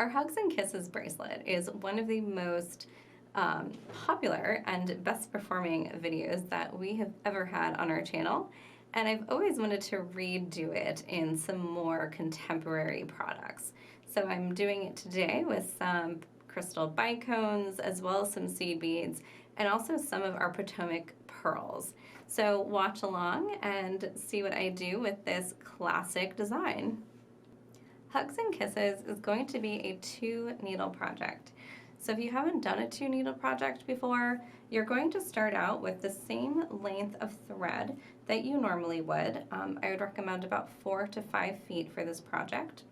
Our Hugs and Kisses bracelet is one of the most popular and best performing videos that we have ever had on our channel, and I've always wanted to redo it in some more contemporary products. So I'm doing it today with some crystal bicones as well as some seed beads and also some of our Potomac pearls. So watch along and see what I do with this classic design. Hugs and Kisses is going to be a 2-needle project. So if you haven't done a 2-needle project before, you're going to start out with the same length of thread that you normally would. I would recommend about 4 to 5 feet for this project.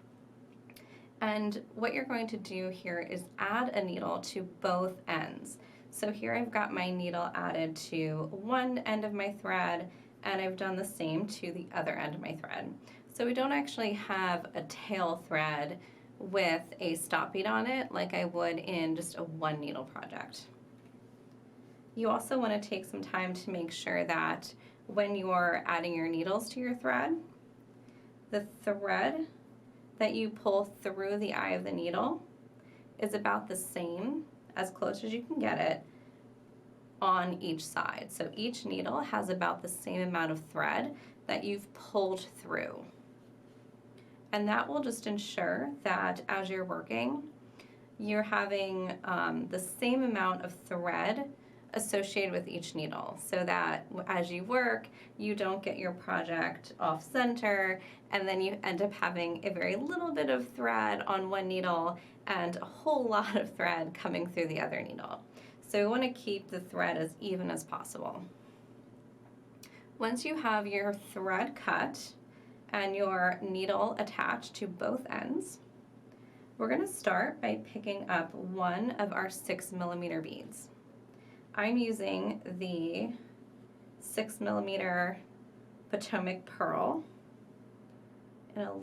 And what you're going to do here is add a needle to both ends. So here I've got my needle added to one end of my thread, and I've done the same to the other end of my thread. So we don't actually have a tail thread with a stop bead on it like I would in just a 1-needle project. You also want to take some time to make sure that when you're adding your needles to your thread, the thread that you pull through the eye of the needle is about the same, as close as you can get it, on each side. So each needle has about the same amount of thread that you've pulled through. And that will just ensure that as you're working, you're having the same amount of thread associated with each needle, so that as you work, you don't get your project off center and then you end up having a very little bit of thread on one needle and a whole lot of thread coming through the other needle. So we want to keep the thread as even as possible. Once you have your thread cut and your needle attached to both ends, we're going to start by picking up one of our 6mm beads. I'm using the 6mm Potomac pearl in a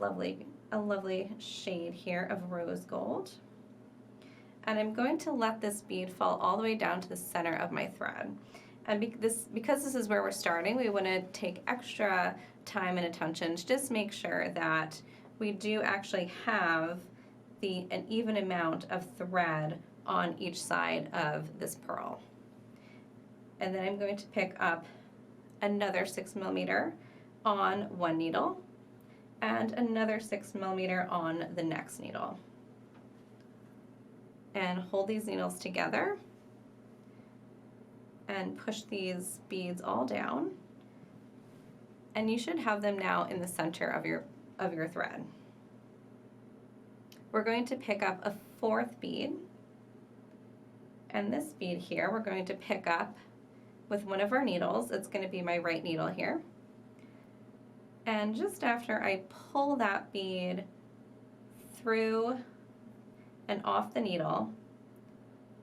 lovely shade here of rose gold. And I'm going to let this bead fall all the way down to the center of my thread. And because this is where we're starting, we want to take extra time and attention to just make sure that we do actually have an even amount of thread on each side of this pearl. And then I'm going to pick up another 6mm on one needle and another 6mm on the next needle. And hold these needles together and push these beads all down. And you should have them now in the center of your thread. We're going to pick up a 4th bead, and this bead here we're going to pick up with one of our needles. It's going to be my right needle here. And just after I pull that bead through and off the needle,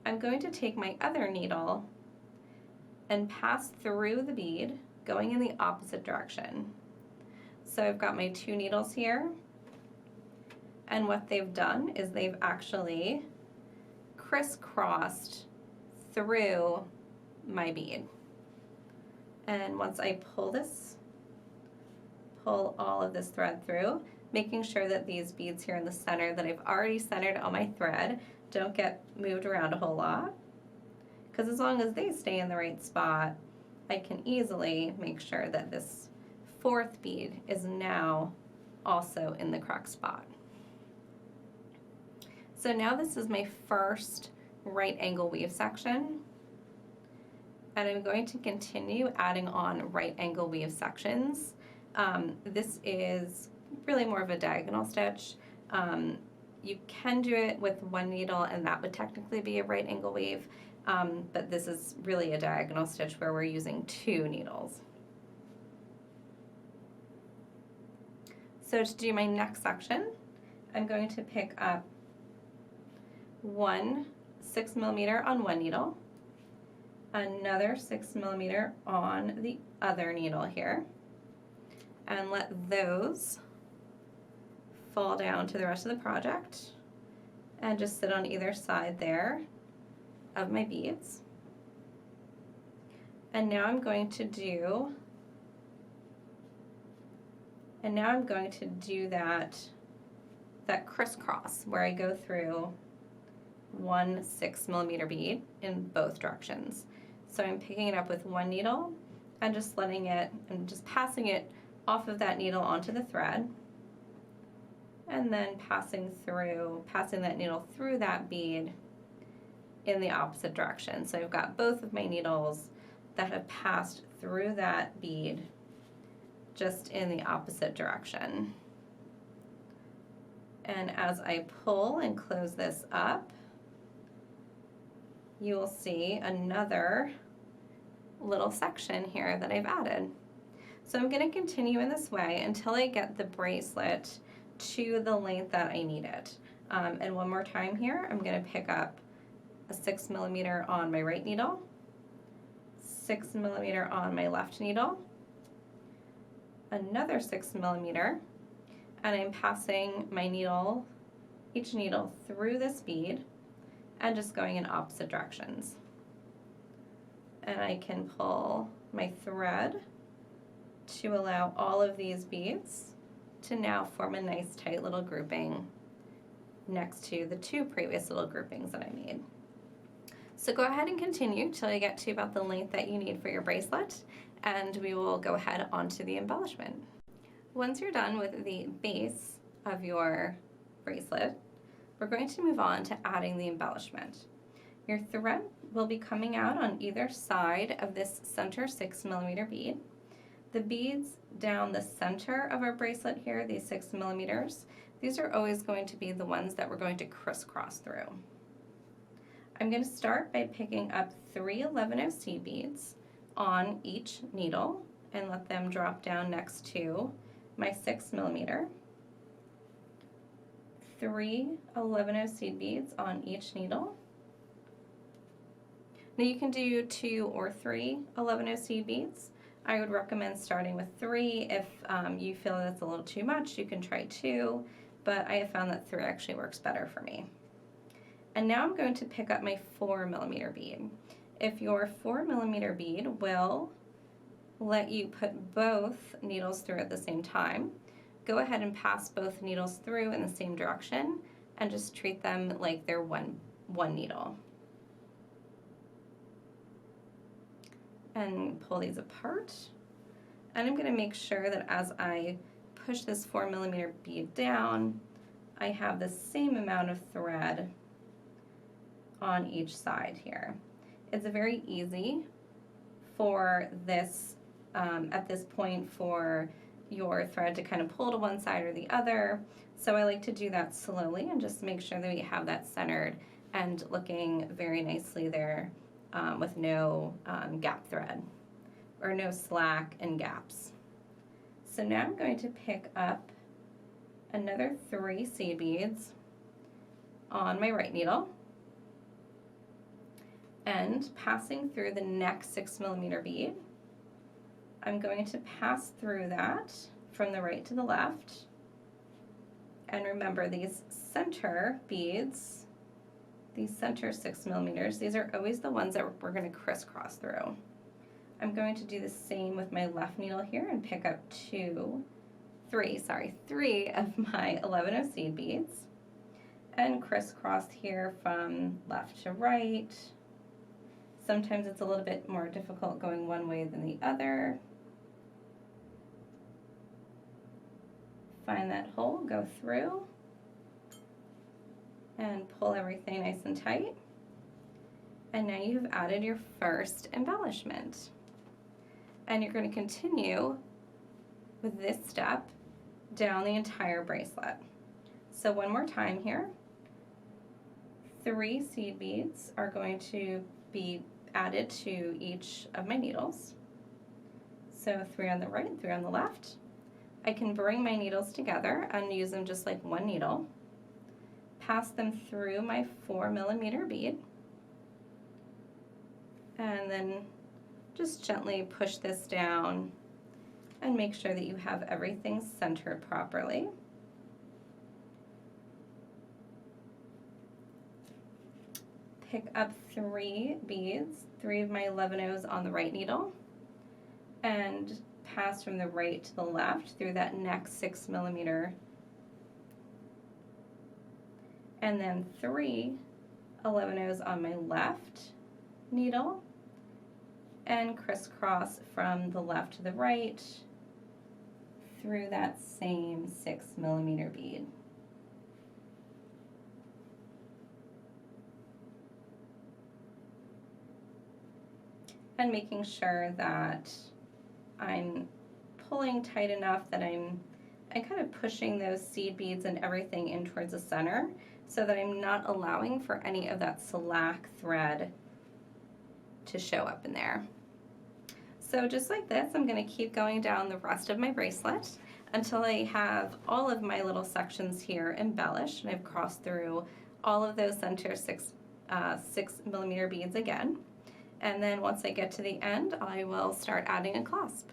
I'm going to take my other needle and pass through the bead going in the opposite direction. So I've got my 2 needles here, and what they've done is they've actually crisscrossed through my bead. And once I pull all of this thread through, making sure that these beads here in the center that I've already centered on my thread don't get moved around a whole lot, because as long as they stay in the right spot, I can easily make sure that this 4th bead is now also in the correct spot. So now this is my first right angle weave section, and I'm going to continue adding on right angle weave sections. This is really more of a diagonal stitch. You can do it with one needle and that would technically be a right angle weave, but this is really a diagonal stitch where we're using 2 needles. So to do my next section, I'm going to pick up one 6mm on one needle, another 6mm on the other needle here, and let those fall down to the rest of the project and just sit on either side there of my beads. And now I'm going to do that that crisscross where I go through one 6mm bead in both directions. So I'm picking it up with one needle and just letting it, and just passing it off of that needle onto the thread, and then passing that needle through that bead in the opposite direction. So I've got both of my needles that have passed through that bead just in the opposite direction. And as I pull and close this up, you will see another little section here that I've added. So I'm going to continue in this way until I get the bracelet to the length that I need it. And one more time here, I'm going to pick up a 6mm on my right needle, 6mm on my left needle, another 6mm, and I'm passing my needle, each needle through this bead and just going in opposite directions. And I can pull my thread to allow all of these beads to now form a nice tight little grouping next to the two previous little groupings that I made. So go ahead and continue till you get to about the length that you need for your bracelet, and we will go ahead onto the embellishment. Once you're done with the base of your bracelet, we're going to move on to adding the embellishment. Your thread will be coming out on either side of this center 6mm bead. The beads down the center of our bracelet here, these 6mm, these are always going to be the ones that we're going to crisscross through. I'm going to start by picking up 3 11-0 seed beads on each needle and let them drop down next to my 6mm. 3 11-0 seed beads on each needle. Now you can do 2 or 3 11-0 seed beads. I would recommend starting with 3. If you feel that's a little too much, you can try 2, but I have found that 3 actually works better for me. And now I'm going to pick up my 4mm bead. If your 4mm bead will let you put both needles through at the same time, go ahead and pass both needles through in the same direction and just treat them like they're one needle. And pull these apart. And I'm going to make sure that as I push this 4mm bead down, I have the same amount of thread on each side here. It's very easy for this, at this point, for your thread to kind of pull to one side or the other. So I like to do that slowly and just make sure that we have that centered and looking very nicely there with no gap thread or no slack and gaps. So now I'm going to pick up another 3 seed beads on my right needle and passing through the next 6mm bead. I'm going to pass through that from the right to the left. And remember, these center beads, these center 6mm, these are always the ones that we're going to crisscross through. I'm going to do the same with my left needle here and pick up 3 of my 11-0 seed beads and crisscross here from left to right. Sometimes it's a little bit more difficult going one way than the other. Find that hole, go through, and pull everything nice and tight. And now you've added your first embellishment. And you're going to continue with this step down the entire bracelet. So one more time here. 3 seed beads are going to be added to each of my needles. So 3 on the right, 3 on the left. I can bring my needles together and use them just like one needle. Pass them through my 4mm bead. And then just gently push this down and make sure that you have everything centered properly. Pick up 3 beads, 3 of my 11-0s on the right needle, and pass from the right to the left through that next 6mm and then 3 11 on my left needle, and crisscross from the left to the right through that same 6mm bead. And making sure that I'm pulling tight enough that I'm kind of pushing those seed beads and everything in towards the center so that I'm not allowing for any of that slack thread to show up in there. So just like this, I'm going to keep going down the rest of my bracelet until I have all of my little sections here embellished, and I've crossed through all of those center 6mm beads again. And then once I get to the end, I will start adding a clasp.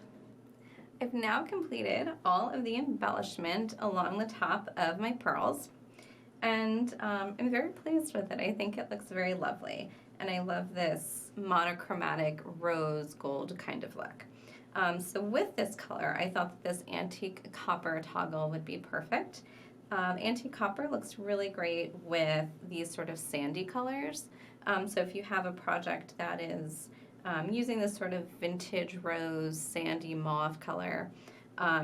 I've now completed all of the embellishment along the top of my pearls, and I'm very pleased with it. I think it looks very lovely, and I love this monochromatic rose gold kind of look. So with this color, I thought that this antique copper toggle would be perfect. Antique copper looks really great with these sort of sandy colors. So if you have a project that is using this sort of vintage rose, sandy mauve color,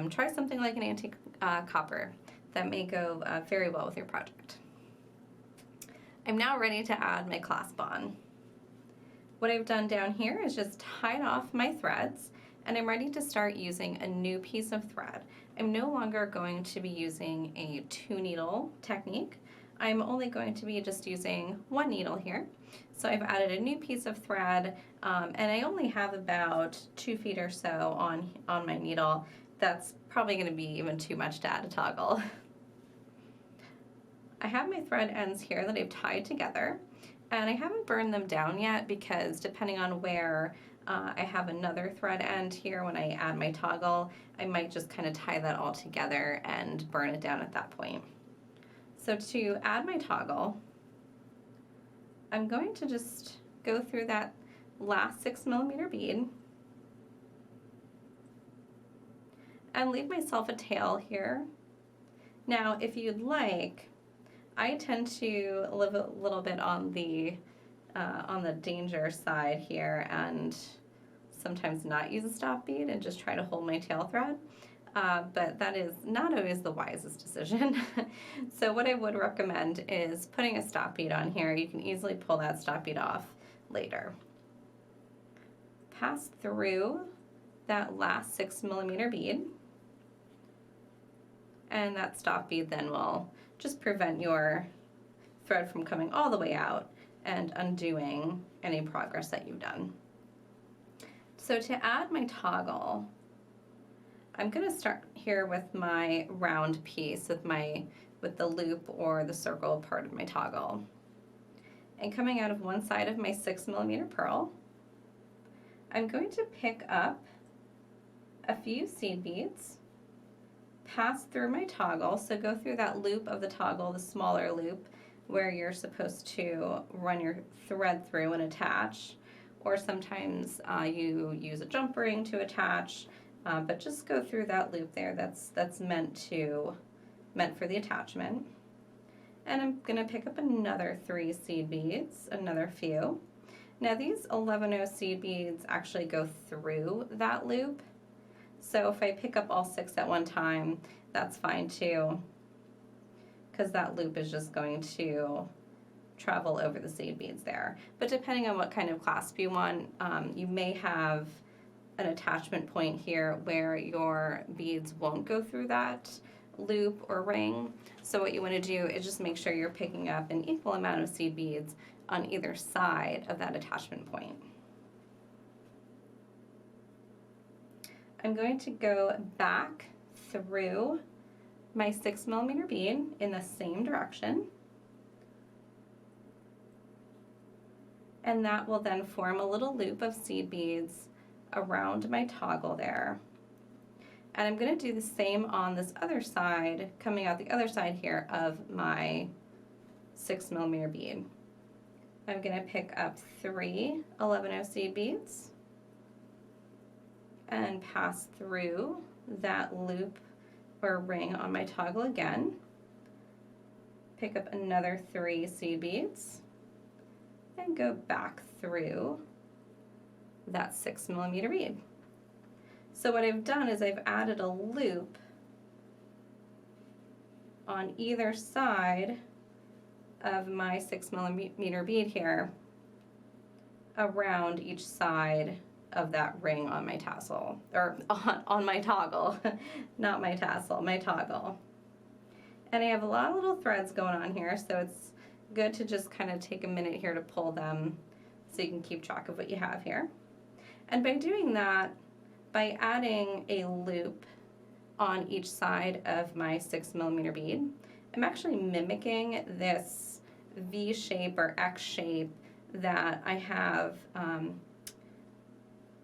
try something like an antique copper. That may go very well with your project. I'm now ready to add my clasp on. What I've done down here is just tied off my threads, and I'm ready to start using a new piece of thread. I'm no longer going to be using a 2-needle technique. I'm only going to be just using 1 needle here. So I've added a new piece of thread, and I only have about 2 feet or so on my needle. That's probably going to be even too much to add a toggle. I have my thread ends here that I've tied together, and I haven't burned them down yet because depending on where I have another thread end here when I add my toggle, I might just kind of tie that all together and burn it down at that point. So to add my toggle, I'm going to just go through that last 6mm bead and leave myself a tail here. Now, if you'd like, I tend to live a little bit on the danger side here and sometimes not use a stop bead and just try to hold my tail thread. But that is not always the wisest decision. So what I would recommend is putting a stop bead on here. You can easily pull that stop bead off later. Pass through that last 6mm bead, and that stop bead then will just prevent your thread from coming all the way out and undoing any progress that you've done. So to add my toggle, I'm going to start here with my round piece with the loop or the circle part of my toggle. And coming out of one side of my 6mm pearl, I'm going to pick up a few seed beads, pass through my toggle, so go through that loop of the toggle, the smaller loop, where you're supposed to run your thread through and attach, or sometimes you use a jump ring to attach. But just go through that loop there that's meant for the attachment. And I'm going to pick up another 3 seed beads, another few. Now these 11 seed beads actually go through that loop. So if I pick up all 6 at one time, that's fine too, because that loop is just going to travel over the seed beads there. But depending on what kind of clasp you want, you may have an attachment point here where your beads won't go through that loop or ring. So what you want to do is just make sure you're picking up an equal amount of seed beads on either side of that attachment point. I'm going to go back through my 6mm bead in the same direction, and that will then form a little loop of seed beads around my toggle there. And I'm going to do the same on this other side, coming out the other side here of my 6mm bead. I'm going to pick up 3 11 seed beads and pass through that loop or ring on my toggle again. pick up another 3 seed beads and go back through that 6mm bead. So what I've done is I've added a loop on either side of my 6mm bead here around each side of that ring on my tassel, or on my toggle, not my tassel, my toggle. And I have a lot of little threads going on here, so it's good to just kind of take a minute here to pull them so you can keep track of what you have here. And by doing that, by adding a loop on each side of my 6mm bead, I'm actually mimicking this V shape or X shape that I have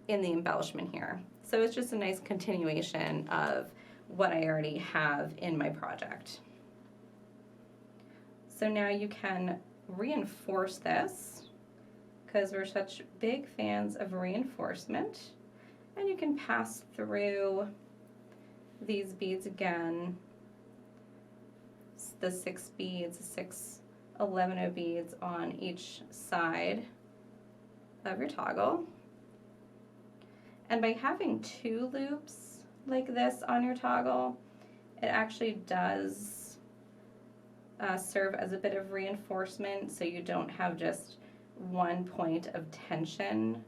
in the embellishment here. So it's just a nice continuation of what I already have in my project. So now you can reinforce this because we're such big fans of reinforcement, and you can pass through these beads again, the 6 beads, 6 11 beads on each side of your toggle. And by having 2 loops like this on your toggle, it actually does serve as a bit of reinforcement, so you don't have just one point of tension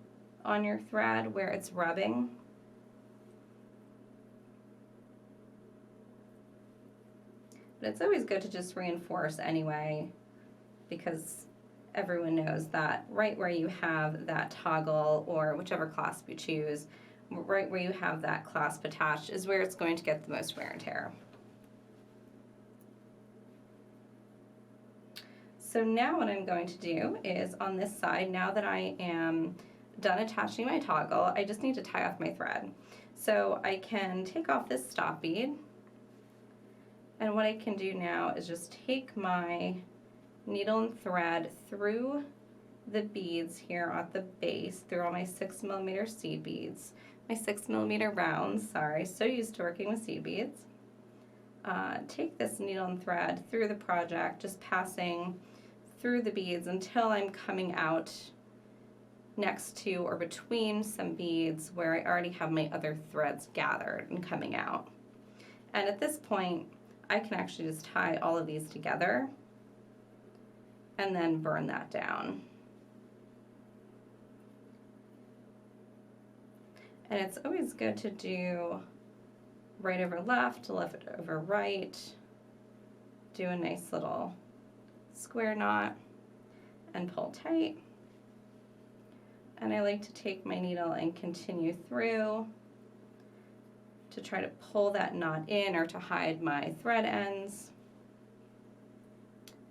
on your thread where it's rubbing. But it's always good to just reinforce anyway, because everyone knows that right where you have that toggle, or whichever clasp you choose, right where you have that clasp attached is where it's going to get the most wear and tear. So now what I'm going to do is on this side, now that I am done attaching my toggle, I just need to tie off my thread. So I can take off this stop bead, and what I can do now is just take my needle and thread through the beads here at the base, through all my 6mm seed beads, my 6mm rounds, sorry, so used to working with seed beads. Take this needle and thread through the project, just passing through the beads until I'm coming out next to or between some beads where I already have my other threads gathered and coming out. And at this point, I can actually just tie all of these together and then burn that down. And it's always good to do right over left, left over right, do a nice little square knot and pull tight. And I like to take my needle and continue through to try to pull that knot in or to hide my thread ends.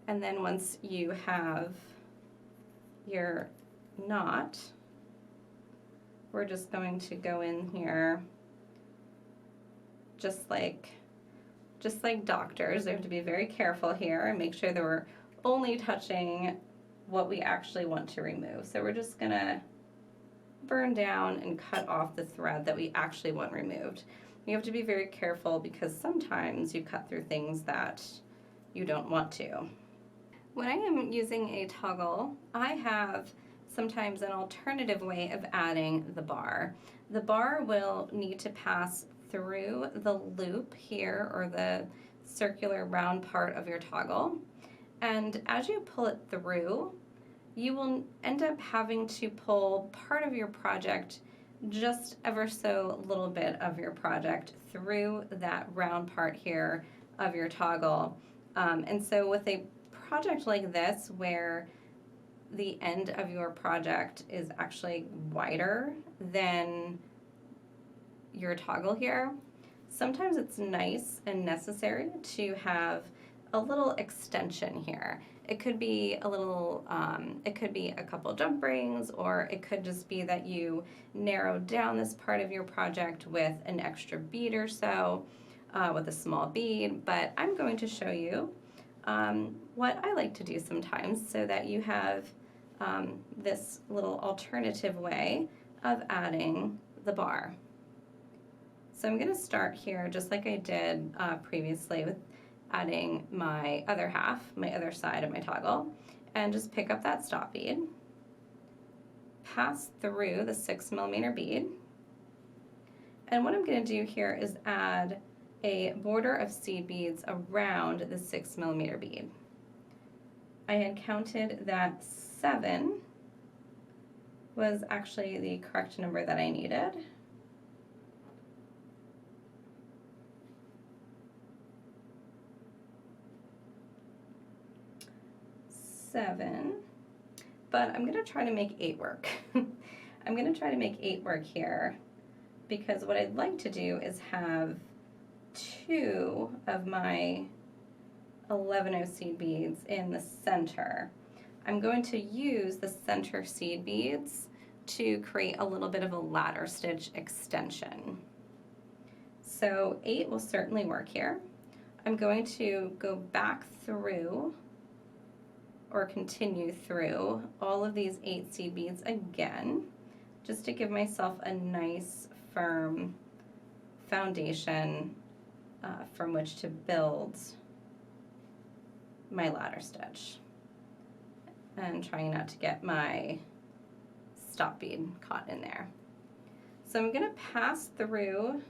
And then once you have your knot, we're just going to go in here just like doctors. We have to be very careful here and make sure that we're only touching what we actually want to remove. So we're just gonna burn down and cut off the thread that we actually want removed. You have to be very careful because sometimes you cut through things that you don't want to. When I am using a toggle, I have sometimes an alternative way of adding the bar. The bar will need to pass through the loop here, or the circular round part of your toggle. And as you pull it through, you will end up having to pull part of your project, just ever so little bit of your project, through that round part here of your toggle. And so with a project like this, where the end of your project is actually wider than your toggle here, sometimes it's nice and necessary to have a little extension here. It could be a little, it could be a couple jump rings, or it could just be that you narrow down this part of your project with an extra bead or so, with a small bead. But I'm going to show you what I like to do sometimes so that you have this little alternative way of adding the bar. So I'm going to start here just like I did previously with adding my other half, my other side of my toggle, and just pick up that stop bead, pass through the 6mm bead, and what I'm going to do here is add a border of seed beads around the 6mm bead. I had counted that 7 was actually the correct number that I needed. But I'm going to try to make 8 work. I'm going to try to make 8 work here because what I'd like to do is have 2 of my 11 seed beads in the center. I'm going to use the center seed beads to create a little bit of a ladder stitch extension. So 8 will certainly work here. I'm going to go back through or continue through all of these 8 seed beads again, just to give myself a nice firm foundation from which to build my ladder stitch, and trying not to get my stop bead caught in there. So I'm going to pass through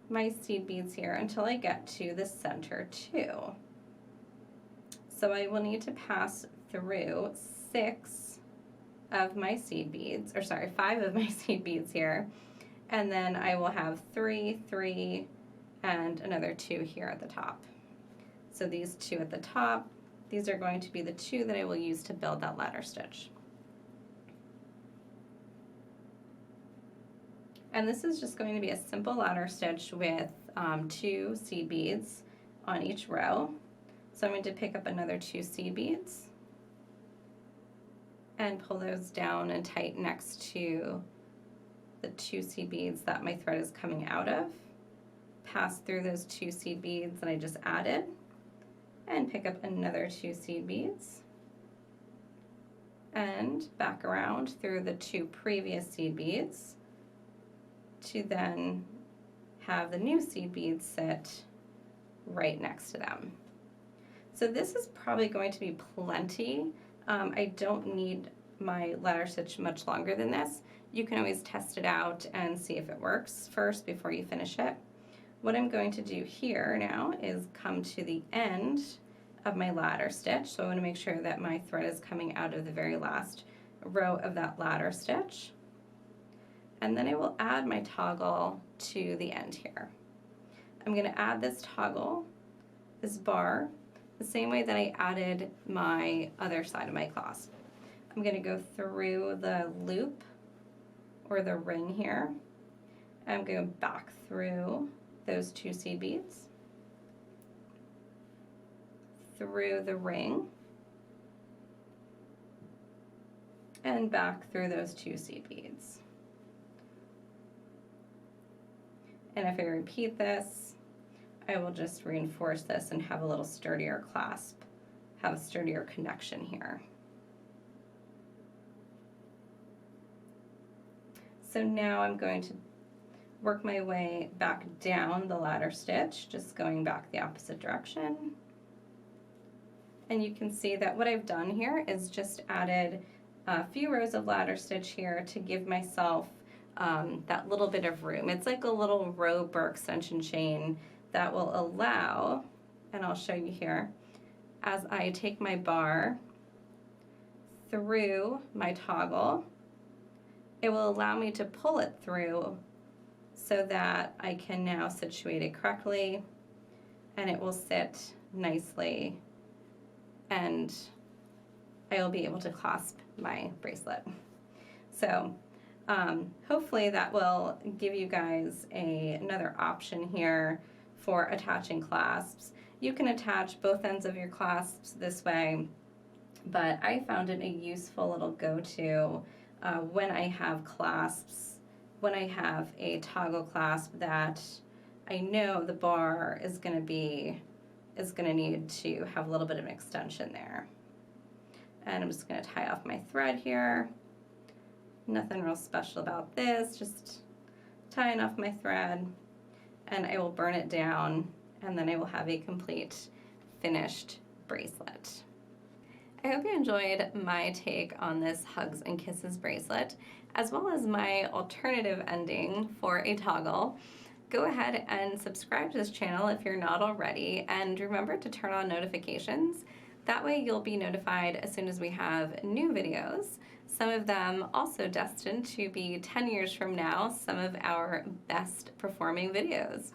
my seed beads here until I get to the center 2. So I will need to pass through 6 of my seed beads, or sorry, 5 of my seed beads here, and then I will have 3, 3, and another 2 here at the top. So these 2 at the top, these are going to be the 2 that I will use to build that ladder stitch. And this is just going to be a simple ladder stitch with 2 seed beads on each row. So I'm going to pick up another 2 seed beads and pull those down and tight next to the 2 seed beads that my thread is coming out of. Pass through those 2 seed beads that I just added and pick up another 2 seed beads and back around through the 2 previous seed beads to then have the new seed beads sit right next to them. So this is probably going to be plenty. I don't need my ladder stitch much longer than this. You can always test it out and see if it works first before you finish it. What I'm going to do here now is come to the end of my ladder stitch. So I want to make sure that my thread is coming out of the very last row of that ladder stitch. And then I will add my toggle to the end here. I'm going to add this toggle, this bar, the same way that I added my other side of my clasp. I'm going to go through the loop or the ring here. I'm going back through those 2 seed beads, through the ring, and back through those 2 seed beads. And if I repeat this, I will just reinforce this and have a little sturdier clasp, have a sturdier connection here. So now I'm going to work my way back down the ladder stitch, just going back the opposite direction. And you can see that what I've done here is just added a few rows of ladder stitch here to give myself that little bit of room. It's like a little rope or extension chain that will allow, and I'll show you here, as I take my bar through my toggle, it will allow me to pull it through so that I can now situate it correctly and it will sit nicely and I will be able to clasp my bracelet. So hopefully that will give you guys another option here for attaching clasps. You can attach both ends of your clasps this way, but I found it a useful little go-to when I have clasps, when I have a toggle clasp that I know the bar is going to need to have a little bit of an extension there. And I'm just going to tie off my thread here. Nothing real special about this, just tying off my thread. and I will burn it down, and then I will have a complete finished bracelet. I hope you enjoyed my take on this Hugs and Kisses bracelet, as well as my alternative ending for a toggle. Go ahead and subscribe to this channel if you're not already, and remember to turn on notifications. That way you'll be notified as soon as we have new videos, some of them also destined to be 10 years from now, some of our best performing videos.